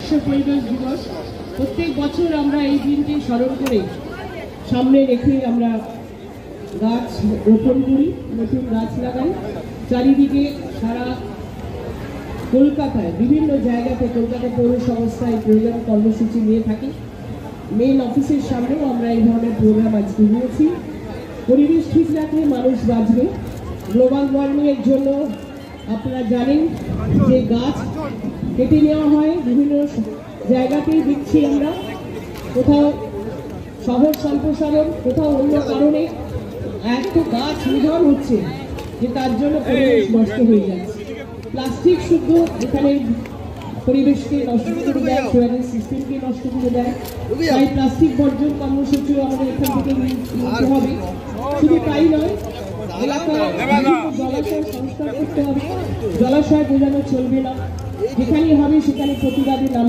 বিশ্ব পরিবেশ দিবস প্রত্যেক বছর আমরা এই দিনটি স্মরণ করে সামনে রেখে আমরা গাছ রোপণ করি, নতুন গাছ লাগাই। চারিদিকে সারা কলকাতায় বিভিন্ন জায়গাতে কলকাতা পৌর সংস্থায় প্রোগ্রাম কর্মসূচি নিয়ে থাকি। মেইন অফিসের সামনেও আমরা এই ধরনের প্রোগ্রাম আজকে নিয়েছি। পরিবেশ ঠিক রাখলে মানুষ বাঁচবে। গ্লোবাল ওয়ার্মিংয়ের জন্য আপনারা জানেন যে গাছ কেটে নেওয়া হয়, বিভিন্ন জায়গাতেই দিচ্ছি আমরা, কোথাও শহর সম্প্রসারণ, কোথাও অন্য কারণে এত গাছ নিধন হচ্ছে যে তার জন্য পরিবেশ নষ্ট হয়ে যাচ্ছে। প্লাস্টিক শুদ্ধ এখানে পরিবেশকে নষ্ট করে দেয়, সোয়ারিং সিস্টেমকে নষ্ট করে দেয়। তাই প্লাস্টিক বর্জন কর্মসূচিও আমাদের এখান থেকে নিতে হবে। শুধু তাই নয়, এলাকায় জলাশয় সংস্কার করতে হবে। জলাশয় বোঝানো চলবে না, যেখানে হবে সেখানে প্রতিবাদে নাম